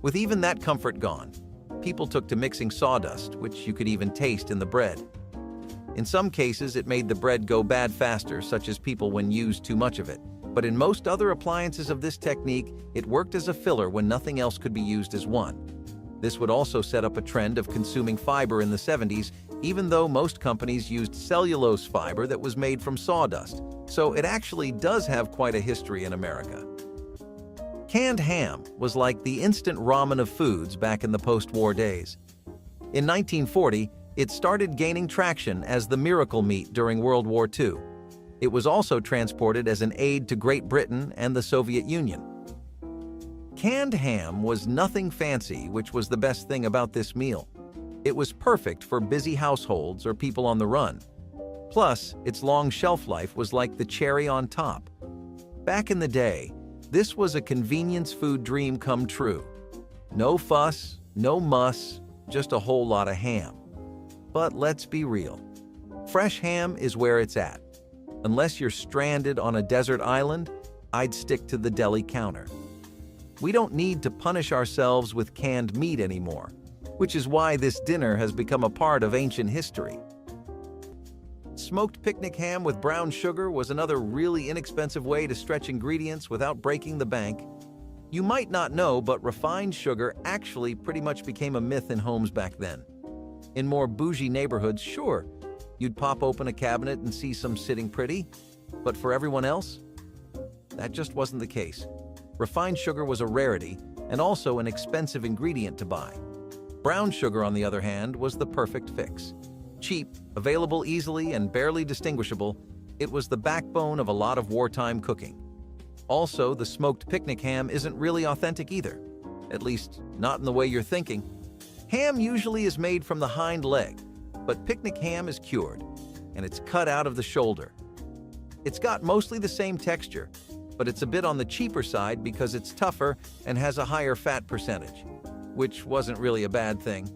With even that comfort gone, people took to mixing sawdust, which you could even taste in the bread. In some cases, it made the bread go bad faster, such as people when used too much of it. But in most other appliances of this technique, it worked as a filler when nothing else could be used as one. This would also set up a trend of consuming fiber in the 70s, even though most companies used cellulose fiber that was made from sawdust. So it actually does have quite a history in America. Canned ham was like the instant ramen of foods back in the post-war days. In 1940, it started gaining traction as the miracle meat during World War II. It was also transported as an aid to Great Britain and the Soviet Union. Canned ham was nothing fancy, which was the best thing about this meal. It was perfect for busy households or people on the run. Plus, its long shelf life was like the cherry on top. Back in the day, this was a convenience food dream come true. No fuss, no muss, just a whole lot of ham. But let's be real. Fresh ham is where it's at. Unless you're stranded on a desert island, I'd stick to the deli counter. We don't need to punish ourselves with canned meat anymore, which is why this dinner has become a part of ancient history. Smoked picnic ham with brown sugar was another really inexpensive way to stretch ingredients without breaking the bank. You might not know, but refined sugar actually pretty much became a myth in homes back then. In more bougie neighborhoods, sure, you'd pop open a cabinet and see some sitting pretty, but for everyone else, that just wasn't the case. Refined sugar was a rarity and also an expensive ingredient to buy. Brown sugar, on the other hand, was the perfect fix. Cheap, available easily, and barely distinguishable, it was the backbone of a lot of wartime cooking. Also, the smoked picnic ham isn't really authentic either, at least not in the way you're thinking. Ham usually is made from the hind leg, but picnic ham is cured, and it's cut out of the shoulder. It's got mostly the same texture, but it's a bit on the cheaper side because it's tougher and has a higher fat percentage, which wasn't really a bad thing.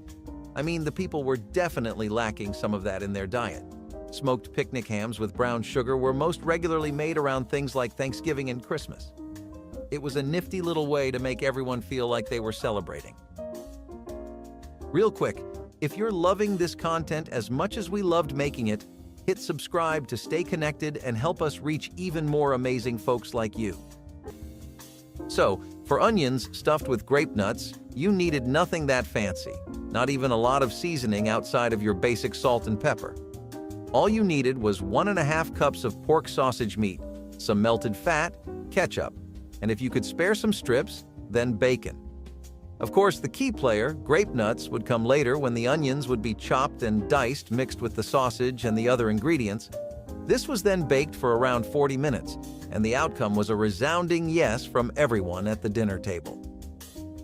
I mean, the people were definitely lacking some of that in their diet. Smoked picnic hams with brown sugar were most regularly made around things like Thanksgiving and Christmas. It was a nifty little way to make everyone feel like they were celebrating. Real quick, if you're loving this content as much as we loved making it, hit subscribe to stay connected and help us reach even more amazing folks like you. So, for onions stuffed with grape nuts, you needed nothing that fancy, not even a lot of seasoning outside of your basic salt and pepper. All you needed was 1.5 cups of pork sausage meat, some melted fat, ketchup, and if you could spare some strips, then bacon. Of course, the key player, grape nuts, would come later when the onions would be chopped and diced mixed with the sausage and the other ingredients. This was then baked for around 40 minutes, and the outcome was a resounding yes from everyone at the dinner table.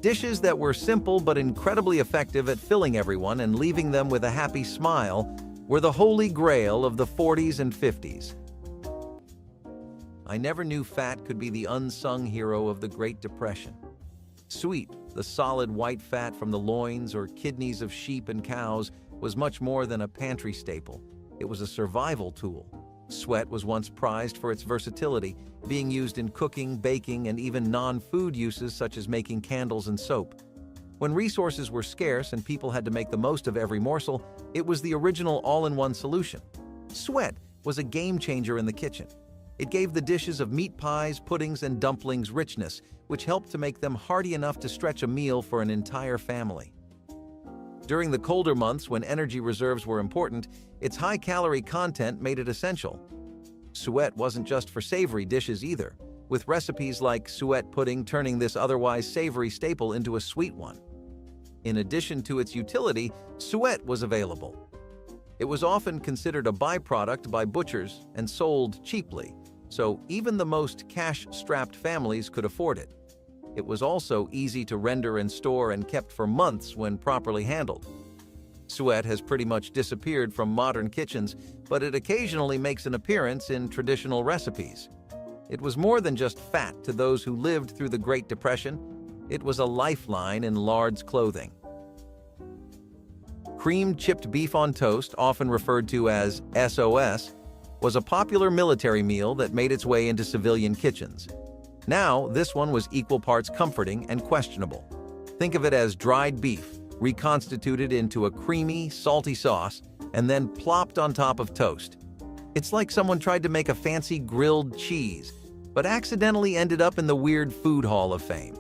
Dishes that were simple but incredibly effective at filling everyone and leaving them with a happy smile were the holy grail of the 40s and 50s. I never knew fat could be the unsung hero of the Great Depression. Sweet, the solid white fat from the loins or kidneys of sheep and cows, was much more than a pantry staple. It was a survival tool. Sweat was once prized for its versatility, being used in cooking, baking, and even non-food uses such as making candles and soap. When resources were scarce and people had to make the most of every morsel, it was the original all-in-one solution. Sweat was a game-changer in the kitchen. It gave the dishes of meat pies, puddings, and dumplings richness, which helped to make them hearty enough to stretch a meal for an entire family. During the colder months when energy reserves were important, its high-calorie content made it essential. Suet wasn't just for savory dishes either, with recipes like suet pudding turning this otherwise savory staple into a sweet one. In addition to its utility, suet was available. It was often considered a byproduct by butchers and sold cheaply, so even the most cash-strapped families could afford it. It was also easy to render and store and kept for months when properly handled. Suet has pretty much disappeared from modern kitchens, but it occasionally makes an appearance in traditional recipes. It was more than just fat to those who lived through the Great Depression. It was a lifeline in lard's clothing. Creamed chipped beef on toast, often referred to as SOS, was a popular military meal that made its way into civilian kitchens. Now, this one was equal parts comforting and questionable. Think of it as dried beef, reconstituted into a creamy, salty sauce, and then plopped on top of toast. It's like someone tried to make a fancy grilled cheese, but accidentally ended up in the Weird Food Hall of Fame.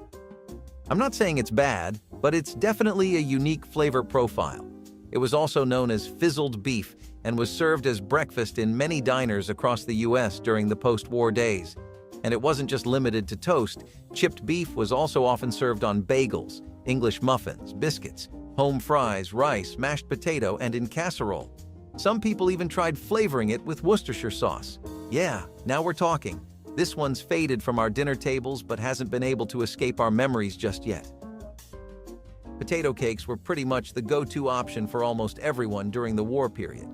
I'm not saying it's bad, but it's definitely a unique flavor profile. It was also known as fizzled beef and was served as breakfast in many diners across the U.S. during the post-war days. And it wasn't just limited to toast. Chipped beef was also often served on bagels, English muffins, biscuits, home fries, rice, mashed potato, and in casserole. Some people even tried flavoring it with Worcestershire sauce. Yeah, now we're talking. This one's faded from our dinner tables but hasn't been able to escape our memories just yet. Potato cakes were pretty much the go-to option for almost everyone during the war period.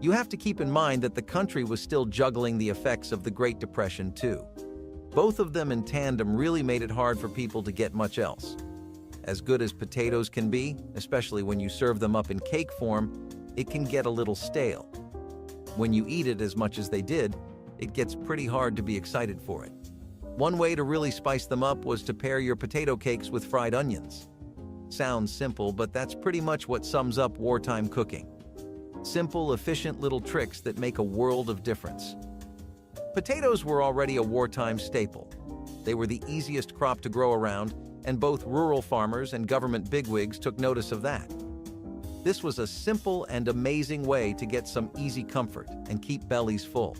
You have to keep in mind that the country was still juggling the effects of the Great Depression too. Both of them in tandem really made it hard for people to get much else. As good as potatoes can be, especially when you serve them up in cake form, it can get a little stale. When you eat it as much as they did, it gets pretty hard to be excited for it. One way to really spice them up was to pair your potato cakes with fried onions. Sounds simple, but that's pretty much what sums up wartime cooking. Simple, efficient little tricks that make a world of difference. Potatoes were already a wartime staple. They were the easiest crop to grow around, and both rural farmers and government bigwigs took notice of that. This was a simple and amazing way to get some easy comfort and keep bellies full.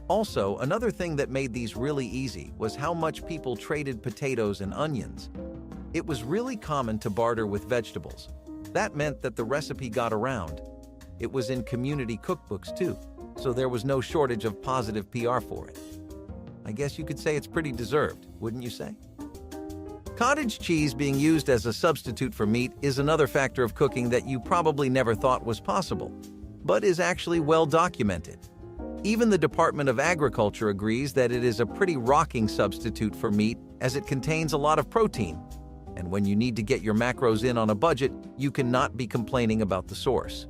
Also, another thing that made these really easy was how much people traded potatoes and onions. It was really common to barter with vegetables. That meant that the recipe got around. It was in community cookbooks too, so there was no shortage of positive PR for it. I guess you could say it's pretty deserved, wouldn't you say? Cottage cheese being used as a substitute for meat is another factor of cooking that you probably never thought was possible, but is actually well documented. Even the Department of Agriculture agrees that it is a pretty rocking substitute for meat as it contains a lot of protein. And when you need to get your macros in on a budget, you cannot be complaining about the source.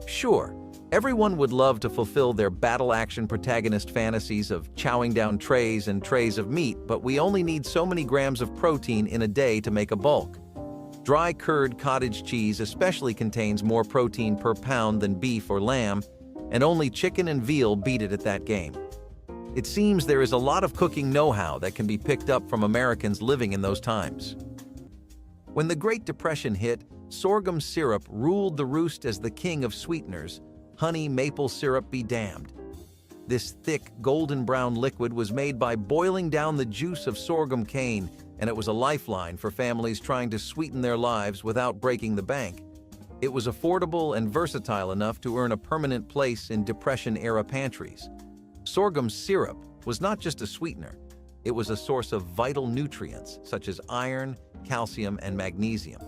Sure, everyone would love to fulfill their battle-action protagonist fantasies of chowing down trays and trays of meat, but we only need so many grams of protein in a day to make a bulk. Dry curd cottage cheese especially contains more protein per pound than beef or lamb, and only chicken and veal beat it at that game. It seems there is a lot of cooking know-how that can be picked up from Americans living in those times. When the Great Depression hit, sorghum syrup ruled the roost as the king of sweeteners. Honey maple syrup be damned. This thick, golden brown liquid was made by boiling down the juice of sorghum cane, and it was a lifeline for families trying to sweeten their lives without breaking the bank. It was affordable and versatile enough to earn a permanent place in Depression-era pantries. Sorghum syrup was not just a sweetener. It was a source of vital nutrients such as iron, calcium, and magnesium.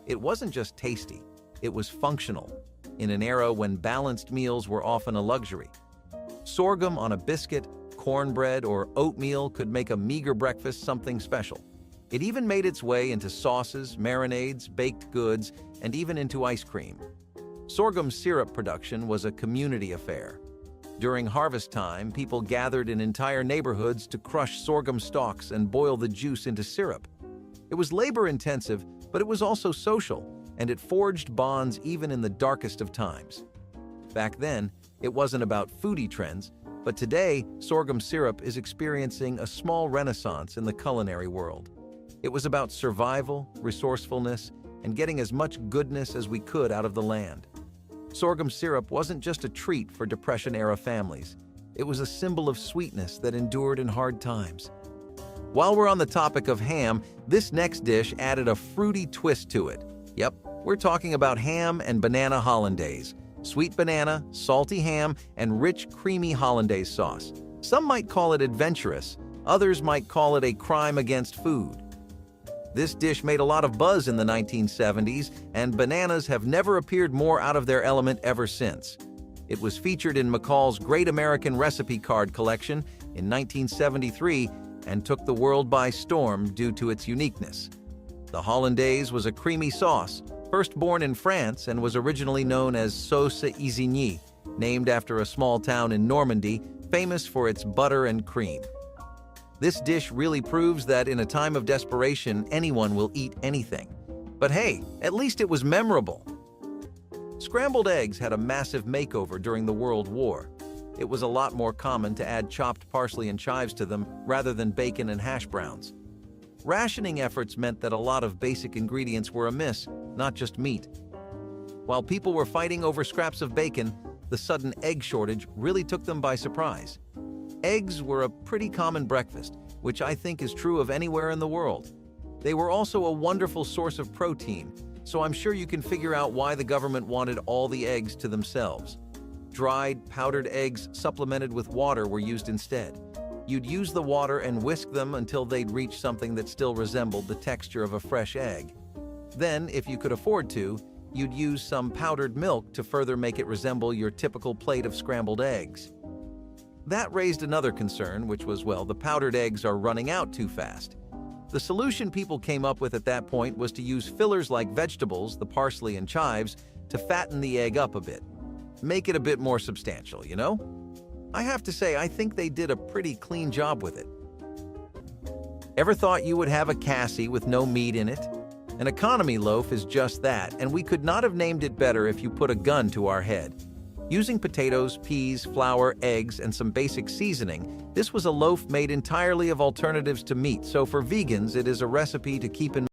It wasn't just tasty, it was functional, in an era when balanced meals were often a luxury. Sorghum on a biscuit, cornbread, or oatmeal could make a meager breakfast something special. It even made its way into sauces, marinades, baked goods, and even into ice cream. Sorghum syrup production was a community affair. During harvest time, people gathered in entire neighborhoods to crush sorghum stalks and boil the juice into syrup. It was labor-intensive, but it was also social, and it forged bonds even in the darkest of times. Back then, it wasn't about foodie trends, but today, sorghum syrup is experiencing a small renaissance in the culinary world. It was about survival, resourcefulness, and getting as much goodness as we could out of the land. Sorghum syrup wasn't just a treat for Depression-era families. It was a symbol of sweetness that endured in hard times. While we're on the topic of ham, this next dish added a fruity twist to it. Yep, we're talking about ham and banana hollandaise. Sweet banana, salty ham, and rich, creamy hollandaise sauce. Some might call it adventurous, others might call it a crime against food. This dish made a lot of buzz in the 1970s, and bananas have never appeared more out of their element ever since. It was featured in McCall's Great American Recipe Card collection in 1973 and took the world by storm due to its uniqueness. The hollandaise was a creamy sauce, first born in France and was originally known as sauce Isigny, named after a small town in Normandy famous for its butter and cream. This dish really proves that in a time of desperation, anyone will eat anything. But hey, at least it was memorable. Scrambled eggs had a massive makeover during the World War. It was a lot more common to add chopped parsley and chives to them rather than bacon and hash browns. Rationing efforts meant that a lot of basic ingredients were amiss, not just meat. While people were fighting over scraps of bacon, the sudden egg shortage really took them by surprise. Eggs were a pretty common breakfast, which I think is true of anywhere in the world. They were also a wonderful source of protein, so I'm sure you can figure out why the government wanted all the eggs to themselves. Dried, powdered eggs supplemented with water were used instead. You'd use the water and whisk them until they'd reach something that still resembled the texture of a fresh egg. Then, if you could afford to, you'd use some powdered milk to further make it resemble your typical plate of scrambled eggs. That raised another concern, which was, well, the powdered eggs are running out too fast. The solution people came up with at that point was to use fillers like vegetables, the parsley and chives, to fatten the egg up a bit. Make it a bit more substantial, you know? I have to say, I think they did a pretty clean job with it. Ever thought you would have a cassie with no meat in it? An economy loaf is just that, and we could not have named it better if you put a gun to our head. Using potatoes, peas, flour, eggs, and some basic seasoning, this was a loaf made entirely of alternatives to meat, so for vegans, it is a recipe to keep in